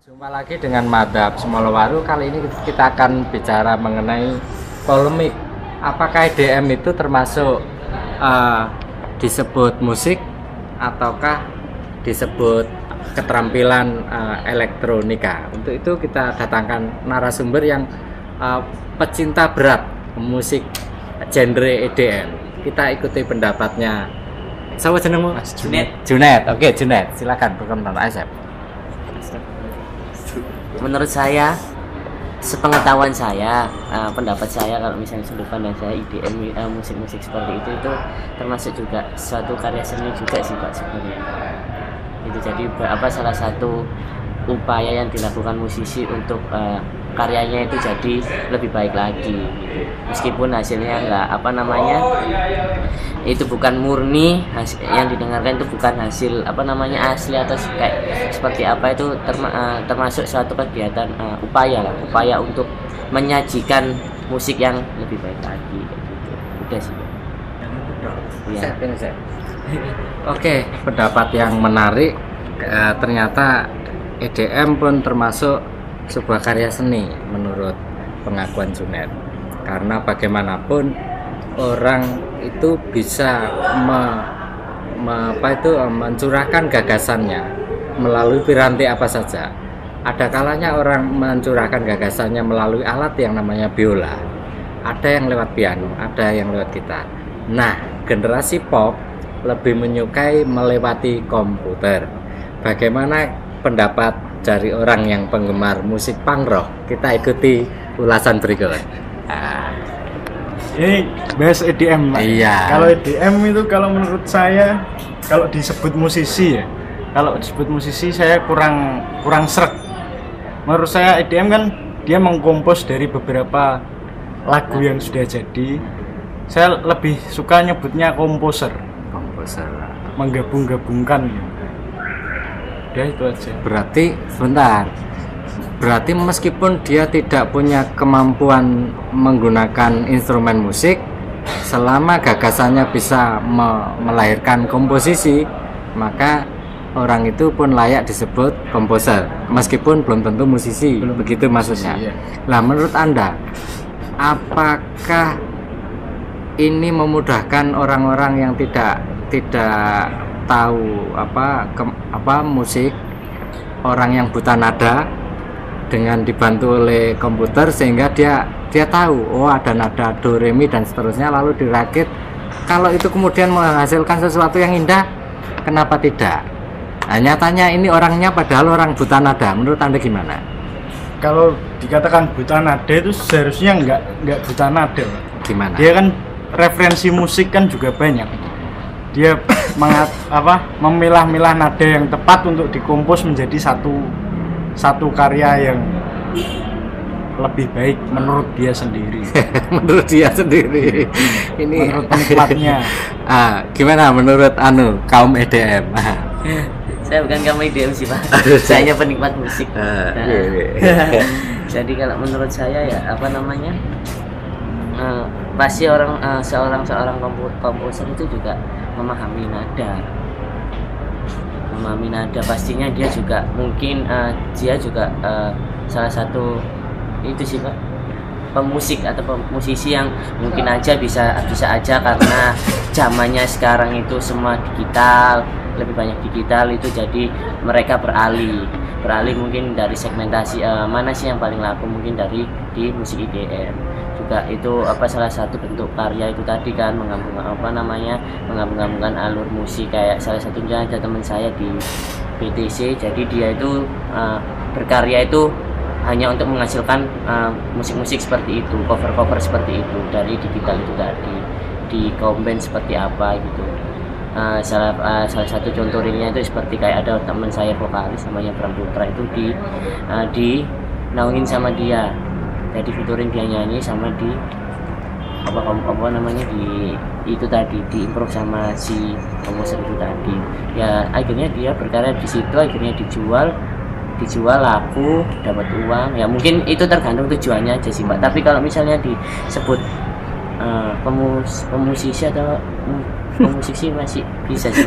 Jumpa lagi dengan Madhab Semolowaru. Kali ini kita akan bicara mengenai polemik. Apakah EDM itu termasuk disebut musik ataukah disebut keterampilan elektronika? Untuk itu kita datangkan narasumber yang pecinta berat musik genre EDM. Kita ikuti pendapatnya. Siapa jenengmu? Mas Junet. Junet. Oke, Junet. Silakan perkenalkan Asep. Menurut saya, sepengetahuan saya, pendapat saya, kalau misalnya sudut pandang saya, EDM, musik-musik seperti itu termasuk juga suatu karya seni juga sih Pak sebenarnya. Itu jadi salah satu upaya yang dilakukan musisi untuk karyanya itu jadi lebih baik lagi gitu. Meskipun hasilnya itu bukan murni, yang didengarkan itu bukan hasil asli atau kayak seperti apa, itu termasuk suatu kegiatan upaya untuk menyajikan musik yang lebih baik lagi gitu. Udah sih ya. Oke, pendapat yang menarik. Ternyata EDM pun termasuk sebuah karya seni menurut pengakuan Junet, karena bagaimanapun orang itu bisa mencurahkan gagasannya melalui piranti apa saja. Ada kalanya orang mencurahkan gagasannya melalui alat yang namanya biola, ada yang lewat piano, ada yang lewat gitar. Nah, generasi pop lebih menyukai melewati komputer. Bagaimana pendapat dari orang yang penggemar musik punk rock? Kita ikuti ulasan berikut. Ini bahas EDM, Pak. Iya. Kalau EDM itu kalau menurut saya, kalau disebut musisi ya, saya kurang sreg. Menurut saya EDM kan dia mengkompos dari beberapa lagu yang sudah jadi. Saya lebih suka nyebutnya komposer. Menggabung-gabungkan gitu. Ya itu aja. Berarti meskipun dia tidak punya kemampuan menggunakan instrumen musik, selama gagasannya bisa melahirkan komposisi, maka orang itu pun layak disebut komposer, meskipun belum tentu musisi. Begitu maksudnya. Iya. Nah, menurut Anda, apakah ini memudahkan orang-orang yang tidak tahu musik, orang yang buta nada, dengan dibantu oleh komputer sehingga dia tahu ada nada do re mi dan seterusnya, lalu dirakit? Kalau itu kemudian menghasilkan sesuatu yang indah, kenapa tidak? Nah, nyatanya ini orangnya padahal orang buta nada. Menurut Anda gimana? Kalau dikatakan buta nada itu seharusnya nggak buta nada, Pak. Gimana? Dia kan referensi musik kan juga banyak. Dia memilah-milah nada yang tepat untuk dikompos menjadi satu karya yang lebih baik menurut dia sendiri. Menurut dia sendiri. Ini menurut penikmatnya. Gimana menurut kaum EDM? Saya bukan kaum EDM sih Pak. Saya hanya penikmat musik. Jadi kalau menurut saya ya pasti seorang komposer itu juga memahami nada, pastinya dia juga mungkin dia juga salah satu itu sih Pak, pemusik atau pemusisi yang mungkin aja bisa aja karena zamannya sekarang itu semua digital, lebih banyak digital, itu jadi mereka beralih mungkin dari segmentasi mana sih yang paling laku, mungkin di musik EDM juga. Itu salah satu bentuk karya itu tadi kan, menggabungkan alur musik. Kayak salah satunya ada teman saya di PTC, jadi dia itu berkarya itu hanya untuk menghasilkan musik-musik seperti itu, cover seperti itu dari digital itu tadi, di combine seperti apa gitu. Salah satu contoh realnya itu seperti kayak ada teman saya vokalis namanya Bram Putra, itu di naungin sama dia, jadi featuring dia nyanyi sama di di itu tadi, di improve sama si komposer itu tadi. Ya akhirnya dia berkarya di situ, akhirnya dijual laku, dapat uang. Ya mungkin itu tergantung tujuannya aja sih Pak. Tapi kalau misalnya disebut pemusisi atau Musisi masih bisa sih.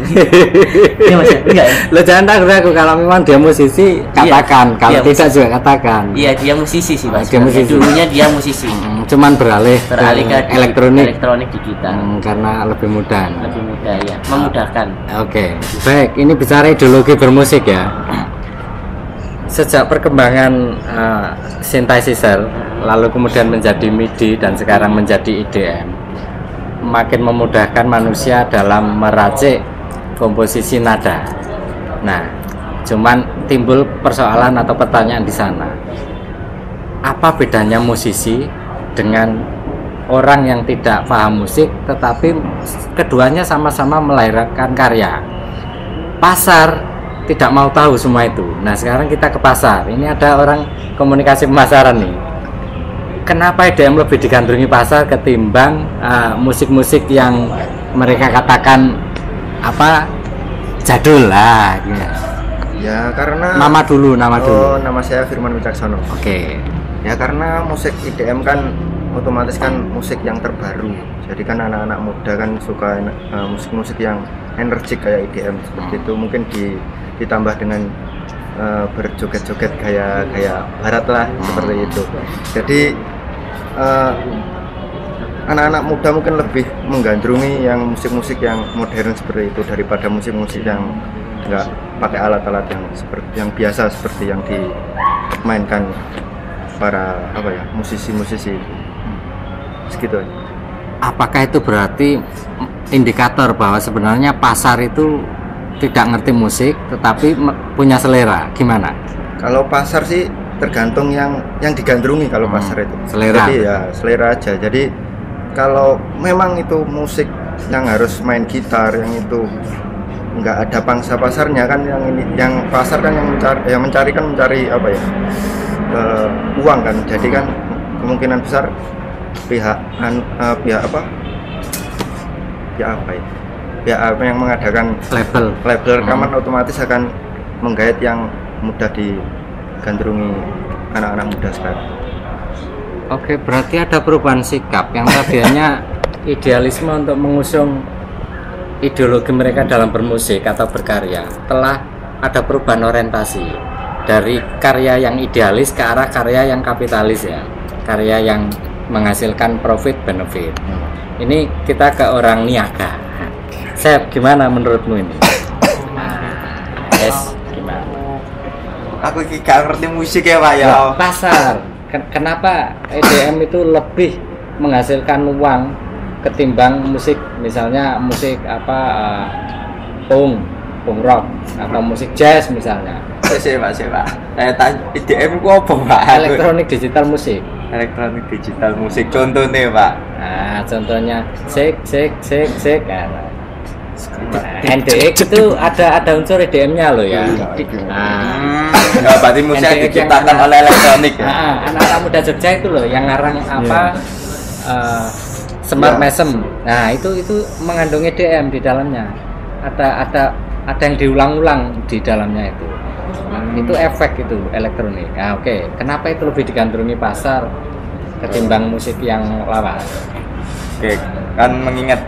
Iya Mas, enggak ya? Lo jangan ragu kalau memang dia musisi katakan, kalau dia tidak juga katakan. Iya, dia musisi sih Mas. Dia musisi. Dulunya dia musisi. Cuman beralih ke elektronik digital. Karena lebih mudah. Lebih mudah ya, memudahkan. Oke. Baik, ini bicara ideologi bermusik ya. Sejak perkembangan synthesizer, lalu kemudian menjadi MIDI dan sekarang menjadi IDM, makin memudahkan manusia dalam meracik komposisi nada. Nah, cuman timbul persoalan atau pertanyaan di sana. Apa bedanya musisi dengan orang yang tidak paham musik, tetapi keduanya sama-sama melahirkan karya? Pasar tidak mau tahu semua itu. Nah, sekarang kita ke pasar. Ini ada orang komunikasi pemasaran nih. Kenapa EDM lebih digandrungi pasar ketimbang musik-musik yang mereka katakan apa jadul lah? Gitu. Ya karena nama dulu. Oh, nama saya Firman Wicaksono. Oke. Ya karena musik EDM kan otomatis kan musik yang terbaru. Jadi kan anak-anak muda kan suka musik-musik yang energik kayak EDM seperti itu. Mungkin ditambah dengan berjoget-joget kayak barat lah seperti itu. Jadi anak-anak muda mungkin lebih menggandrungi yang musik-musik yang modern seperti itu daripada musik-musik yang nggak pakai alat-alat yang biasa seperti yang dimainkan para musisi-musisi segitu. Apakah itu berarti indikator bahwa sebenarnya pasar itu tidak ngerti musik tetapi punya selera? Gimana? Kalau pasar sih tergantung yang digandrungi. Kalau pasar itu selera. Jadi ya selera aja. Jadi kalau memang itu musik yang harus main gitar, yang itu nggak ada pangsa pasarnya kan, yang pasar kan yang mencari uang kan. Jadi kan kemungkinan besar pihak yang mengadakan label rekaman otomatis akan menggait yang mudah digandrungi anak-anak muda sekarang. Oke, berarti ada perubahan sikap yang tadinya idealisme untuk mengusung ideologi mereka dalam bermusik atau berkarya, telah ada perubahan orientasi dari karya yang idealis ke arah karya yang kapitalis ya, karya yang menghasilkan profit benefit. Ini kita ke orang niaga. Sep, gimana menurutmu ini? Yes, gimana? Aku gak ngerti musik ya Pak ya. Pasar. Kenapa EDM itu lebih menghasilkan uang ketimbang musik, misalnya musik punk rock atau musik jazz misalnya? Pak. Saya tanya EDM ku apa Pak? Elektronik digital musik. Elektronik digital musik contohnya Pak. Nah, contohnya shake. NDX itu ada unsur EDM-nya loh ya. Nah, berarti musik diciptakan oleh elektronik ya. Anak-anak muda Jogja itu loh yang ngarang Semar Mesem. Nah, itu mengandung EDM di dalamnya. Ada yang diulang-ulang di dalamnya itu. Itu efek itu elektronik. Nah, oke. Kenapa itu lebih digandrungi pasar ketimbang musik yang lawas? Oke, kan mengingat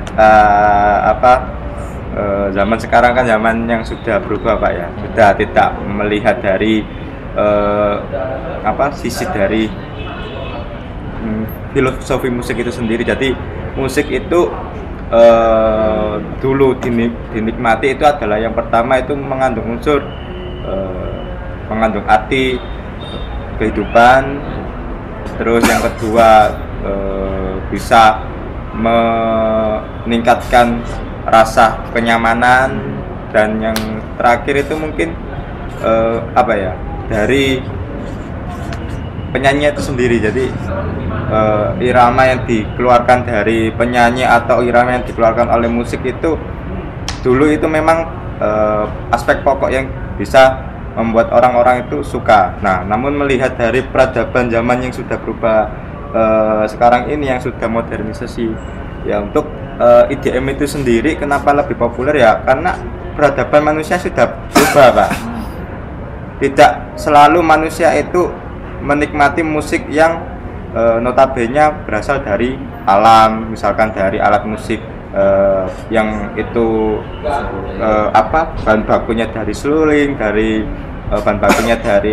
zaman sekarang kan zaman yang sudah berubah Pak ya, sudah tidak melihat dari sisi dari filosofi musik itu sendiri. Jadi musik itu dulu dinikmati itu adalah yang pertama itu mengandung unsur mengandung arti kehidupan, terus yang kedua bisa meningkatkan rasa kenyamanan, dan yang terakhir itu mungkin dari penyanyi itu sendiri. Jadi irama yang dikeluarkan dari penyanyi atau irama yang dikeluarkan oleh musik itu dulu itu memang aspek pokok yang bisa membuat orang-orang itu suka. Nah, namun melihat dari peradaban zaman yang sudah berubah sekarang ini, yang sudah modernisasi ya, untuk EDM itu sendiri kenapa lebih populer ya karena peradaban manusia sudah berubah Pak. Tidak selalu manusia itu menikmati musik yang notabene berasal dari alam, misalkan dari alat musik yang itu bahan bakunya dari seluling, dari bahan bakunya dari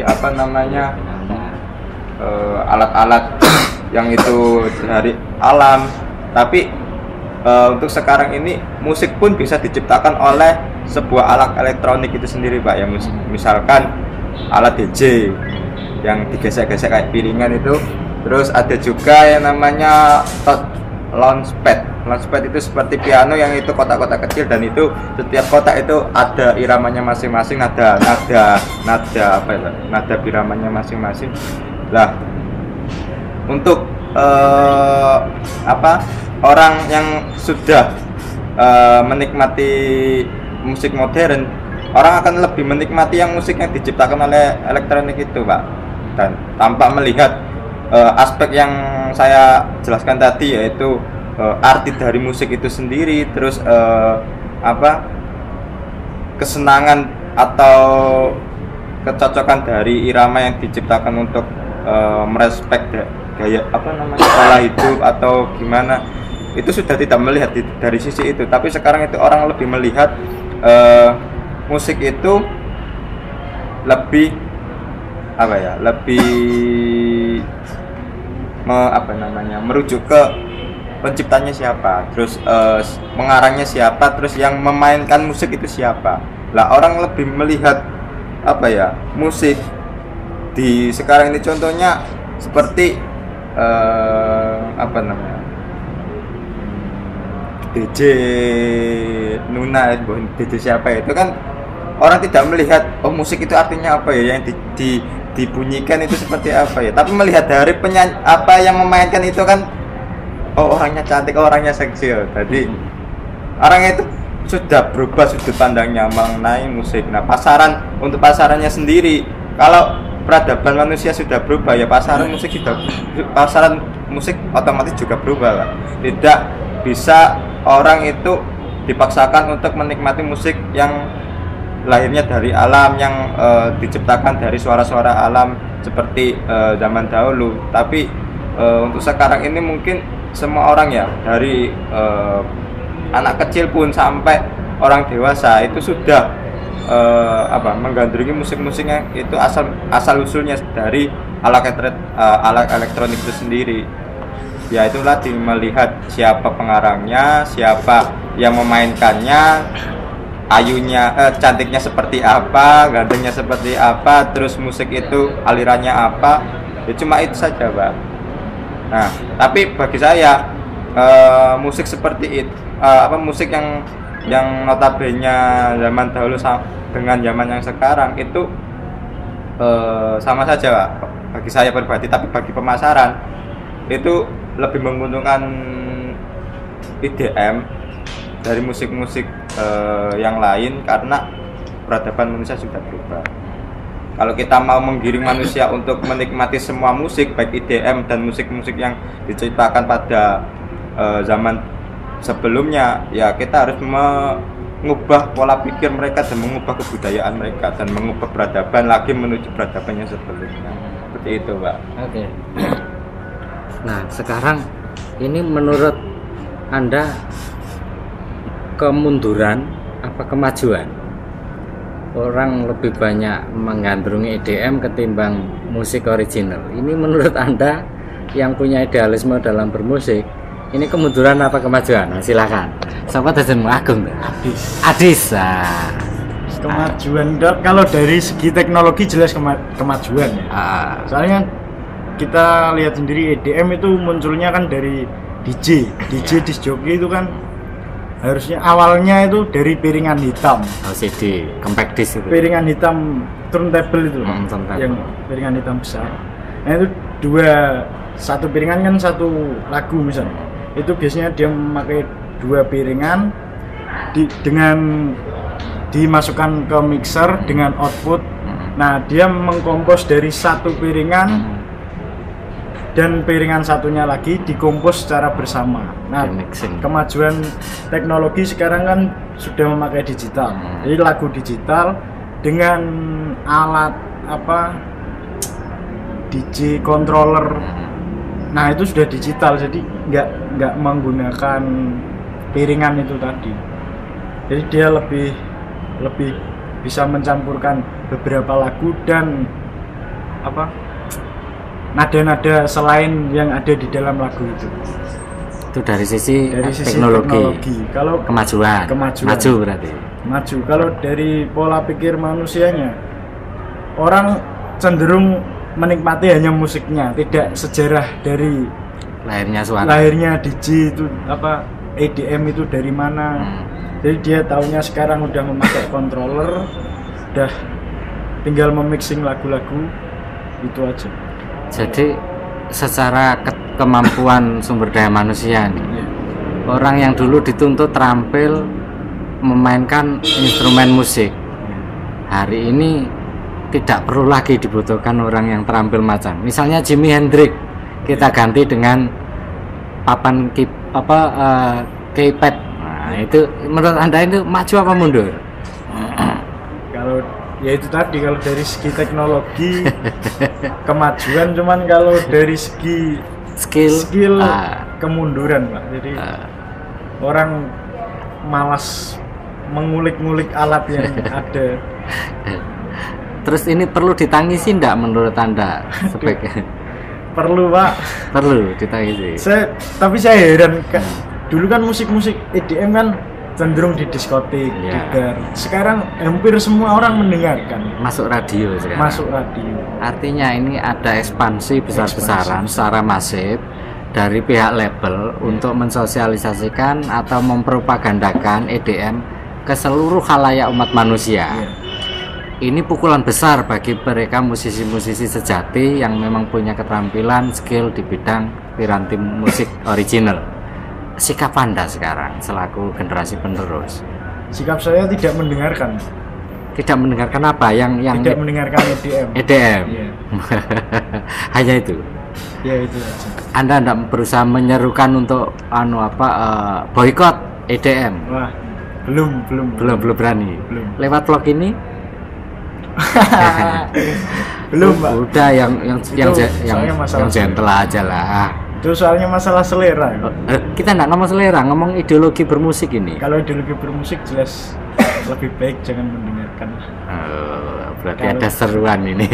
alat-alat yang itu dari alam. Tapi untuk sekarang ini musik pun bisa diciptakan oleh sebuah alat elektronik itu sendiri, Pak. Ya misalkan alat DJ yang digesek-gesek kayak piringan itu. Terus ada juga yang namanya launchpad. Launchpad itu seperti piano yang itu kotak-kotak kecil, dan itu setiap kotak itu ada iramanya masing-masing, nada biramanya masing-masing. Lah, untuk orang yang sudah menikmati musik modern, orang akan lebih menikmati yang musik yang diciptakan oleh elektronik itu, Pak. Dan tanpa melihat aspek yang saya jelaskan tadi, yaitu arti dari musik itu sendiri, terus kesenangan atau kecocokan dari irama yang diciptakan untuk merespek gaya pola hidup atau gimana, itu sudah tidak melihat dari sisi itu. Tapi sekarang itu orang lebih melihat musik itu lebih merujuk ke penciptanya siapa, terus pengarangnya siapa, terus yang memainkan musik itu siapa. Lah, orang lebih melihat musik di sekarang ini contohnya seperti DJ Nuna, DJ siapa itu kan, orang tidak melihat musik itu artinya apa ya, yang dibunyikan itu seperti apa ya, tapi melihat dari penyanyi yang memainkan itu kan, orangnya cantik, orangnya seksi. Jadi orangnya itu sudah berubah sudut pandangnya mengenai musik. Nah, untuk pasarannya sendiri, kalau peradaban manusia sudah berubah, ya pasaran musik otomatis juga berubah, Pak. Tidak bisa orang itu dipaksakan untuk menikmati musik yang lahirnya dari alam, yang diciptakan dari suara-suara alam seperti zaman dahulu. Tapi untuk sekarang ini mungkin semua orang ya, dari anak kecil pun sampai orang dewasa itu sudah menggandrungi musik-musiknya itu asal usulnya dari alat elektronik itu sendiri. Ya, itulah melihat siapa pengarangnya, siapa yang memainkannya, cantiknya seperti apa, gantengnya seperti apa, terus musik itu alirannya apa. Ya cuma itu saja, Pak. Nah, tapi bagi saya musik seperti itu, musik yang notabene zaman dahulu dengan zaman yang sekarang itu sama saja, Pak, bagi saya pribadi. Tapi bagi pemasaran itu lebih menguntungkan IDM dari musik-musik yang lain, karena peradaban manusia sudah berubah. Kalau kita mau menggiring manusia untuk menikmati semua musik, baik IDM dan musik-musik yang diciptakan pada zaman sebelumnya, ya kita harus mengubah pola pikir mereka dan mengubah kebudayaan mereka dan mengubah peradaban lagi menuju peradaban yang sebelumnya. Seperti itu, Pak. Oke. Nah, sekarang ini menurut Anda kemunduran apa kemajuan? Orang lebih banyak menggandrungi EDM ketimbang musik original. Ini menurut Anda yang punya idealisme dalam bermusik, ini kemunduran apa kemajuan? Nah, silakan. Siapa Dajenmu Agung? Adis. Kemajuan, kalau dari segi teknologi jelas kemajuan ya. Soalnya kita lihat sendiri EDM itu munculnya kan dari DJ disc jockey itu kan harusnya awalnya itu dari piringan hitam, CD, compact disc itu. Piringan hitam turntable itu, yang piringan hitam besar. Nah itu satu piringan kan satu lagu misalnya. Itu biasanya dia memakai dua piringan dengan dimasukkan ke mixer dengan output. Nah dia mengkompos dari satu piringan dan piringan satunya lagi dikompos secara bersama. Nah, kemajuan teknologi sekarang kan sudah memakai digital. Jadi lagu digital dengan alat DJ controller. Nah, itu sudah digital, jadi nggak menggunakan piringan itu tadi. Jadi dia lebih bisa mencampurkan beberapa lagu dan apa nada-nada selain yang ada di dalam lagu itu. Itu dari sisi Sisi teknologi. Kalau Kemajuan. Maju berarti. Maju. Kalau dari pola pikir manusianya, orang cenderung menikmati hanya musiknya, tidak sejarah dari Lahirnya suara. lahirnya DJ itu apa EDM itu dari mana. Jadi dia taunya sekarang udah memakai controller, udah tinggal memixing lagu-lagu itu aja. Jadi secara kemampuan sumber daya manusia nih, orang yang dulu dituntut terampil memainkan instrumen musik, hari ini tidak perlu lagi dibutuhkan orang yang terampil macam misalnya Jimi Hendrix, kita ganti dengan papan keypad. Nah, itu menurut Anda itu maju apa mundur? Kalau ya itu tadi, kalau dari segi teknologi kemajuan, cuman kalau dari segi skill kemunduran, Pak. Jadi orang malas mengulik-ngulik alat yang ada. Terus ini perlu ditangisi enggak menurut Anda sebagai Perlu, Pak. perlu ditangisi. Tapi saya heran, dulu kan musik-musik EDM kan cenderung di diskotik, di bar. Sekarang hampir semua orang mendengarkan. Masuk radio sekarang. Masuk radio. Artinya ini ada ekspansi besar-besaran secara masif dari pihak label untuk mensosialisasikan atau mempropagandakan EDM ke seluruh khalayak umat manusia. Ini pukulan besar bagi mereka musisi-musisi sejati yang memang punya keterampilan, skill di bidang piranti musik original. Sikap Anda sekarang selaku generasi penerus? Sikap saya tidak mendengarkan. Tidak mendengarkan apa? Yang tidak mendengarkan EDM. EDM. Iya. Hanya itu. Ya itu aja. Anda tidak berusaha menyerukan untuk boykot EDM? Wah, belum berani. Belum. Lewat vlog ini? Belum, Pak. Udah yang masalah gentle aja lah. Itu soalnya masalah selera. Kita nggak ngomong selera, ngomong ideologi bermusik ini. Kalau ideologi bermusik jelas lebih baik jangan mendengarkan. Berarti ada seruan ini.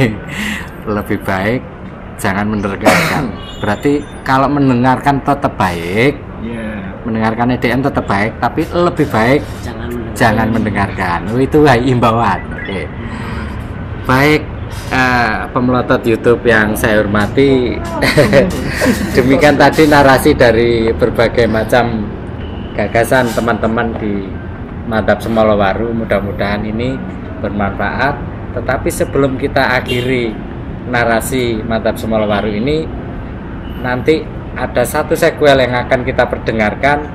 Lebih baik jangan mendengarkan. Berarti kalau mendengarkan tetap baik. Mendengarkan EDM tetap baik, tapi lebih baik jangan mendengarkan. Itu himbauan. Oke. Baik, pemelotot YouTube yang saya hormati, demikian tadi narasi dari berbagai macam gagasan teman-teman di Madhab Semolawaru. Mudah-mudahan ini bermanfaat. Tetapi sebelum kita akhiri narasi Madhab Semolawaru ini, nanti ada satu sequel yang akan kita perdengarkan.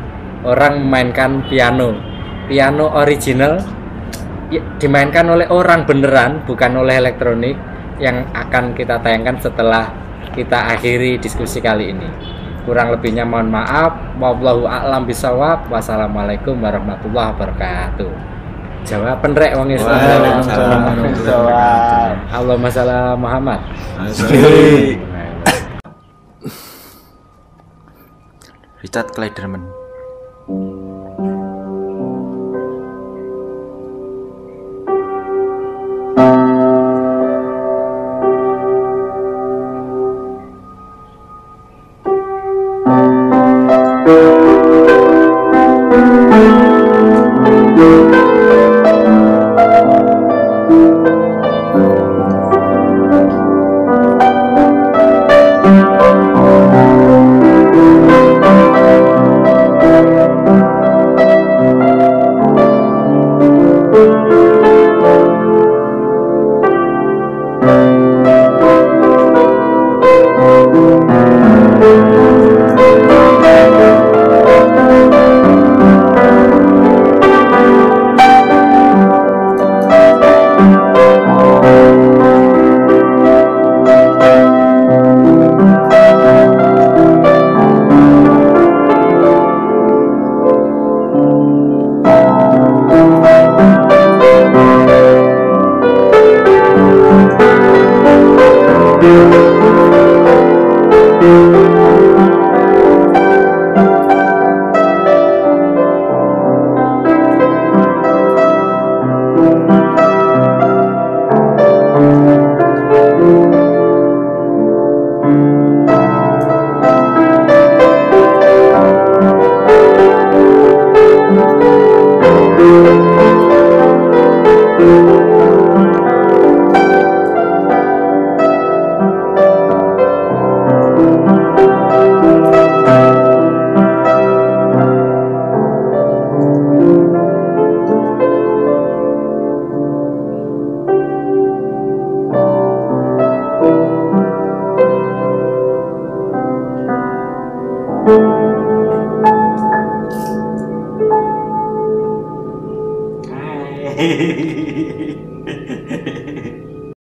Orang memainkan piano original, dimainkan oleh orang beneran, bukan oleh elektronik, yang akan kita tayangkan setelah kita akhiri diskusi kali ini. Kurang lebihnya mohon maaf. Wallahu a'lam bishawab. Wassalamualaikum warahmatullahi wabarakatuh. Jawaban rek wong Islam. Allahumma shalli ala Muhammad. Richard Clayderman.